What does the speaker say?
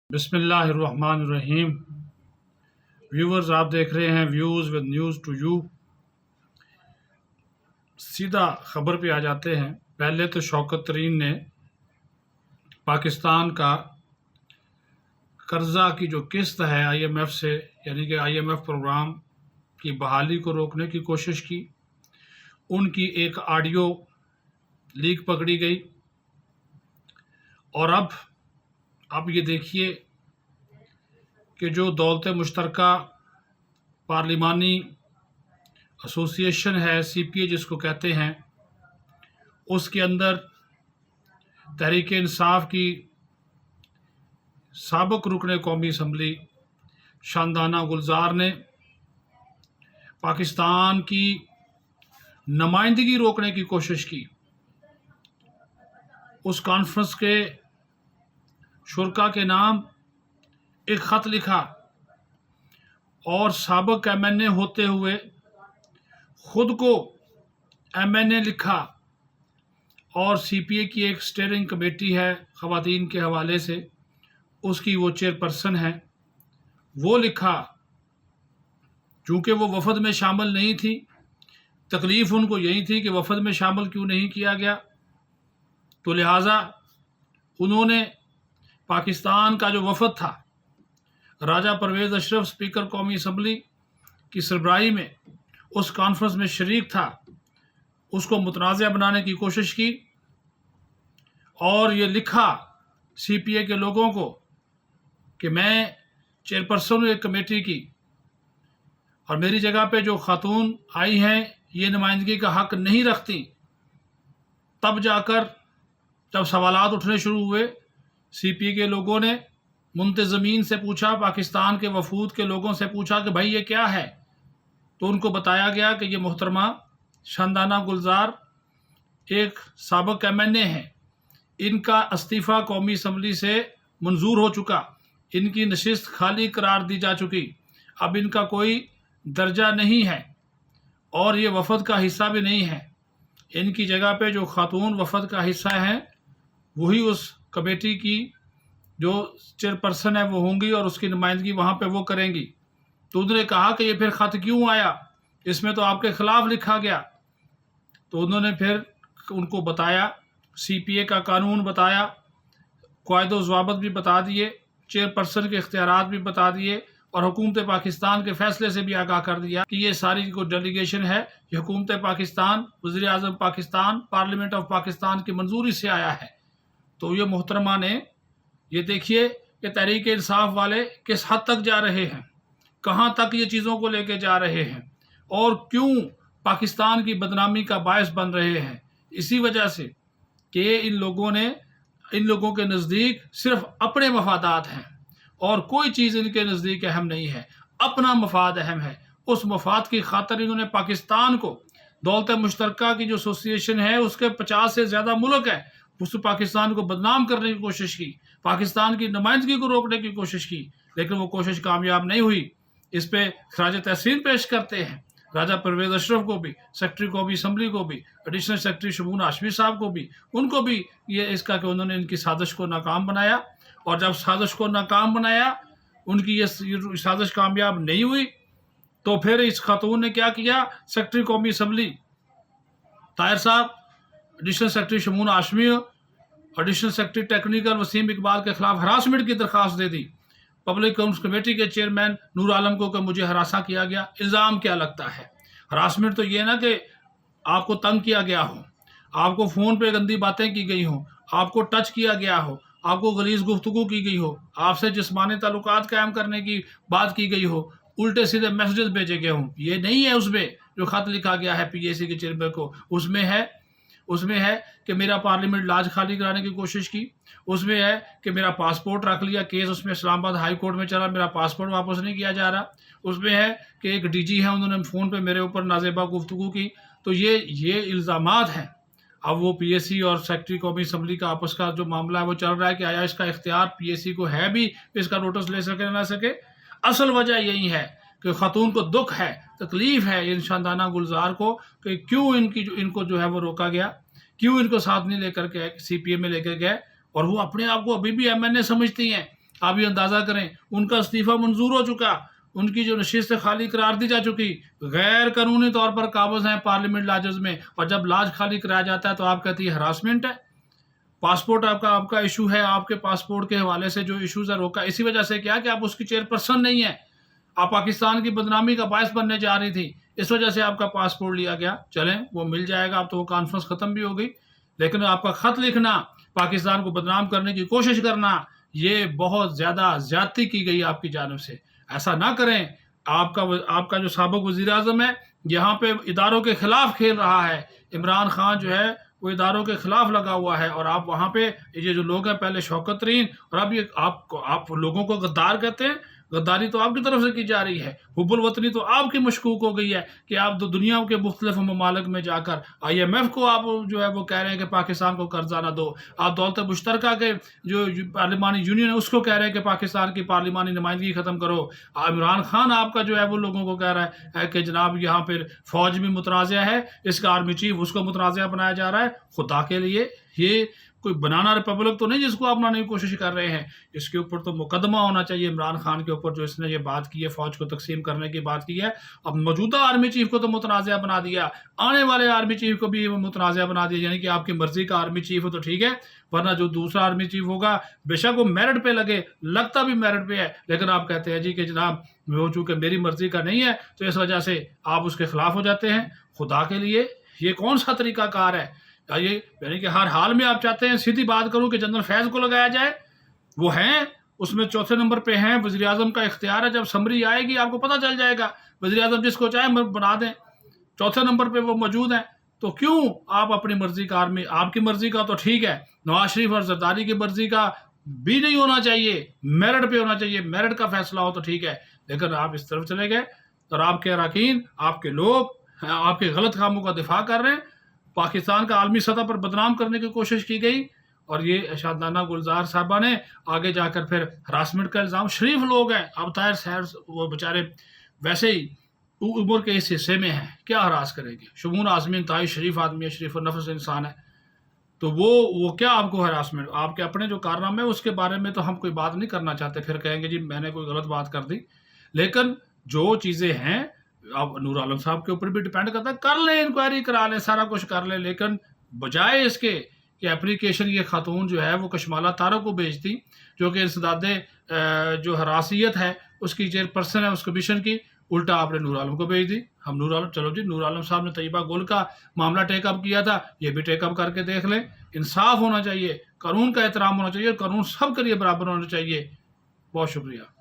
बिस्मिल्लाहिर्रहमानिर्रहीम। व्यूवर्स, आप देख रहे हैं views with news to you. सीधा ख़बर पे आ जाते हैं। पहले तो शौकत तरीन ने पाकिस्तान का कर्ज़ा की जो किस्त है IMF से, यानी कि IMF प्रोग्राम की बहाली को रोकने की कोशिश की। उनकी एक ऑडियो लीक पकड़ी गई और अब ये देखिए कि जो दौलत मुश्तरका पार्लिमानी एसोसिएशन है, CPA जिसको कहते हैं, उसके अंदर तहरीक इंसाफ की साबिक रुकन कौमी असम्बली शानदाना गुलजार ने पाकिस्तान की नुमाइंदगी रोकने की कोशिश की। उस कॉन्फ्रेंस के शुरका के नाम एक ख़त लिखा और साबिक MNA होते हुए ख़ुद को MNA लिखा और CPA की एक स्टीयरिंग कमेटी है ख़वातीन के हवाले से, उसकी वो चेयरपर्सन है, वो लिखा। चूँकि वो वफ़द में शामिल नहीं थी, तकलीफ़ उनको यही थी कि वफ़द में शामिल क्यों नहीं किया गया, तो लिहाजा उन्होंने पाकिस्तान का जो वफ़द था, राजा परवेज़ अशरफ स्पीकर कौमी असम्बली की सरबराही में उस कॉन्फ्रेंस में शरीक था, उसको मुतनाज़ा बनाने की कोशिश की और ये लिखा CPA के लोगों को कि मैं चेयरपर्सन हूँ एक कमेटी की और मेरी जगह पे जो खातून आई हैं ये नुमाइंदगी का हक़ नहीं रखती। तब जाकर जब सवालात उठने शुरू हुए, CPA के लोगों ने मुंतज़मीन से पूछा, पाकिस्तान के वफूद के लोगों से पूछा कि भाई ये क्या है, तो उनको बताया गया कि ये मोहतरमा शानदाना गुलजार एक साबिक MNA हैं, इनका इस्तीफ़ा कौमी असम्बली से मंजूर हो चुका, इनकी नशिस्त खाली करार दी जा चुकी, अब इनका कोई दर्जा नहीं है और ये वफ़द का हिस्सा भी नहीं है। इनकी जगह पे जो खातून वफ़द का हिस्सा हैं वही उस कमेटी की जो चेयरपर्सन है वो होंगी और उसकी नुमाइंदगी वहाँ पे वो करेंगी। तो उन्होंने कहा कि ये फिर ख़त क्यों आया, इसमें तो आपके ख़िलाफ़ लिखा गया। तो उन्होंने फिर उनको बताया, CPA का कानून बताया, क़ायदो ज़वाबित भी बता दिए, चेयरपर्सन के इख्तियारात भी बता दिए और हुकूमत पाकिस्तान के फ़ैसले से भी आगाह कर दिया कि ये सारी जो डेलीगेशन है ये हुकूमत पाकिस्तान, वज़ीर आज़म पाकिस्तान, पार्लियामेंट ऑफ पाकिस्तान की मंजूरी से आया है। तो ये मोहतरमा ने, ये देखिए कि तहरीक इंसाफ वाले किस हद तक जा रहे हैं, कहाँ तक ये चीज़ों को लेके जा रहे हैं और क्यों पाकिस्तान की बदनामी का बायस बन रहे हैं। इसी वजह से कि इन लोगों के नज़दीक सिर्फ अपने मफादात हैं और कोई चीज़ इनके नज़दीक अहम नहीं है, अपना मफाद अहम है। उस मफाद की खातिर इन्होंने पाकिस्तान को, दौलत मुश्तरका की जो एसोसिएशन है उसके 50 से ज़्यादा मुल्क है, उस पाकिस्तान को बदनाम करने की कोशिश की, पाकिस्तान की नुमाइंदगी को रोकने की कोशिश की, लेकिन वो कोशिश कामयाब नहीं हुई। इस पे खराज तहसीन पेश करते हैं राजा परवेज़ अशरफ को भी, सेक्रेटरी कौमी असम्बली को भी, एडिशनल सेक्रेटरी शमून हाशमी साहब को भी, उनको भी ये इसका कि उन्होंने इनकी साजिश को नाकाम बनाया। और जब साजिश को नाकाम बनाया, उनकी ये साजिश कामयाब नहीं हुई, तो फिर इस खातून ने क्या किया, सेक्रेटरी कौमी असम्बली ताहिर साहब, additional secretary Shamoon Hashmi, additional secretary technical Waseem Iqbal के खिलाफ हरासमेंट की दरख्वास्त दे दी। पब्लिक अकाउंट्स कमेटी के चेयरमैन नूर आलम को कि मुझे हरासा किया गया। इल्ज़ाम क्या लगता है? हरासमेंट तो ये ना कि आपको तंग किया गया हो, आपको फ़ोन पे गंदी बातें की गई हो, आपको टच किया गया हो, आपको गलीज़ गुफ्तगू की गई हो, आपसे जिस्मानी ताल्लुकात कायम करने की बात की गई हो, उल्टे सीधे मैसेजेस भेजे गए हों। ये नहीं है उसमें जो ख़त लिखा गया है PAC के चेयरमैन को। उसमें है कि मेरा पार्लियामेंट लाज खाली कराने की कोशिश की, उसमें है कि मेरा पासपोर्ट रख लिया, केस उसमें इस्लामाबाद हाई कोर्ट में चला, मेरा पासपोर्ट वापस नहीं किया जा रहा। उसमें है कि एक DG है, उन्होंने फ़ोन पे मेरे ऊपर नाजेबा गुफ्तगू की। तो ये इल्ज़ामात हैं। अब वो PAC और सेक्रेटरी कौमी असम्बली का आपस का जो मामला है वो चल रहा है कि आया इसका इख्तियार PAC को है भी इसका नोटिस ले सके ना सके। असल वजह यही है कि खातून को दुख है, तकलीफ़ है इन शानदाना गुलजार को कि क्यों इनको जो है वो रोका गया, क्यों इनको साथ नहीं लेकर के CPA में लेकर गए। और वो अपने आप को अभी भी MNA समझती हैं آپ یہ اندازہ کریں ان کا استعفیٰ منظور ہو چکا، ان کی جو نشست خالی قرار دی جا چکی، غیر قانونی طور پر قابض ہیں پارلیمنٹ لاجز میں، اور جب لاج خالی کرایا جاتا ہے تو آپ کہتی ہے ہراسمنٹ ہے۔ پاسپورٹ آپ کا ایشو ہے، آپ کے پاسپورٹ کے حوالے سے جو ایشوز ہے روکا، اسی وجہ سے کیا کہ آپ اس کی چیئرپرسن نہیں ہیں، آپ پاکستان کی بدنامی کا باعث بننے جا رہی تھی، اس وجہ سے آپ کا پاسپورٹ لیا گیا۔ چلیں وہ مل جائے گا، اب تو وہ کانفرنس ختم بھی ہو گئی، لیکن آپ کا خط لکھنا، پاکستان کو بدنام کرنے کی کوشش کرنا، یہ بہت زیادہ زیادتی کی گئی آپ کی جانب سے۔ ایسا نہ کریں۔ آپ کا جو سابق وزیر اعظم ہے یہاں پہ اداروں کے خلاف کھیل رہا ہے، عمران خان جو ہے وہ اداروں کے خلاف لگا ہوا ہے، اور آپ وہاں پہ یہ جو لوگ ہیں پہلے شوکت ترین، اور اب یہ آپ لوگوں کو غدار کہتے ہیں۔ غداری تو آپ کی طرف سے کی جا رہی ہے، حب الوطنی تو آپ کی مشکوک ہو گئی ہے کہ آپ دنیا کے مختلف ممالک میں جا کر IMF کو آپ جو ہے وہ کہہ رہے ہیں کہ پاکستان کو قرضہ نہ دو، آپ دولت مشترکہ کے جو پارلیمانی یونین ہے اس کو کہہ رہے ہیں کہ پاکستان کی پارلیمانی نمائندگی ختم کرو، عمران خان آپ کا جو ہے وہ لوگوں کو کہہ رہا ہے کہ جناب یہاں پہ فوج بھی متنازع ہے، اس کا آرمی چیف اس کو متنازع بنایا جا رہا ہے۔ خدا کے لیے یہ کوئی بنانا ریپبلک تو نہیں جس کو آپ لانے کی کوشش کر رہے ہیں، اس کے اوپر تو مقدمہ ہونا چاہیے عمران خان کے اوپر جو اس نے یہ بات کی ہے، فوج کو تقسیم کرنے کی بات کی ہے۔ اب موجودہ آرمی چیف کو تو متنازع بنا دیا، آنے والے آرمی چیف کو بھی متنازع بنا دیا، یعنی کہ آپ کی مرضی کا آرمی چیف ہو تو ٹھیک ہے، ورنہ جو دوسرا آرمی چیف ہوگا بے شک وہ میرٹ پہ لگے، لگتا بھی میرٹ پہ ہے، لیکن آپ کہتے ہیں جی کہ جناب وہ چونکہ میری مرضی کا نہیں ہے تو اس وجہ سے آپ اس کے خلاف ہو جاتے ہیں۔ خدا کے لیے یہ کون سا طریقہ کار ہے؟ یہ یعنی کہ ہر حال میں آپ چاہتے ہیں سیدھی بات کروں کہ جنرل فیض کو لگایا جائے، وہ ہیں اس میں چوتھے نمبر پہ ہیں، وزیر اعظم کا اختیار ہے، جب سمری آئے گی آپ کو پتہ چل جائے گا، وزیر اعظم جس کو چاہے بنا دیں، چوتھے نمبر پہ وہ موجود ہیں، تو کیوں آپ اپنی مرضی کا آرمی، آپ کی مرضی کا تو ٹھیک ہے، نواز شریف اور زرداری کی مرضی کا بھی نہیں ہونا چاہیے، میرٹ پہ ہونا چاہیے، میرٹ کا فیصلہ ہو تو ٹھیک ہے، لیکن آپ اس طرف چلے گئے اور آپ کے اراکین، آپ کے لوگ آپ کے غلط کاموں کا دفاع کر رہے ہیں، پاکستان کا عالمی سطح پر بدنام کرنے کی کوشش کی گئی، اور یہ شادانہ گلزار صاحبہ نے آگے جا کر پھر ہراسمنٹ کا الزام، شریف لوگ ہیں، اب طاہر شہر وہ بیچارے ویسے ہی عمر کے اس حصے میں ہیں، کیا ہراس کریں گے؟ شمون اعظمی انتہائی شریف آدمی ہے، شریف النفس انسان ہے، تو وہ کیا آپ کو ہراسمنٹ، آپ کے اپنے جو کارنامے ہیں اس کے بارے میں تو ہم کوئی بات نہیں کرنا چاہتے، پھر کہیں گے جی میں نے کوئی غلط بات کر دی، لیکن جو چیزیں ہیں اب نور عالم صاحب کے اوپر بھی ڈیپینڈ کرتا ہے، کر لیں انکوائری کرا لیں، سارا کچھ کر لیں، لیکن بجائے اس کے کہ اپلیکیشن یہ خاتون جو ہے وہ کشمالہ طارق کو بھیجتی، جو کہ انسداد جو حراسیت ہے اس کی چیئرپرسن ہے اس کمیشن کی، الٹا آپ نے نور عالم کو بھیج دی۔ ہم نور عالم، چلو جی نور عالم صاحب نے طیبہ گل کا معاملہ ٹیک اپ کیا تھا، یہ بھی ٹیک اپ کر کے دیکھ لیں، انصاف ہونا چاہیے، قانون کا احترام ہونا چاہیے، قانون سب کے لیے برابر ہونا چاہیے۔ بہت شکریہ۔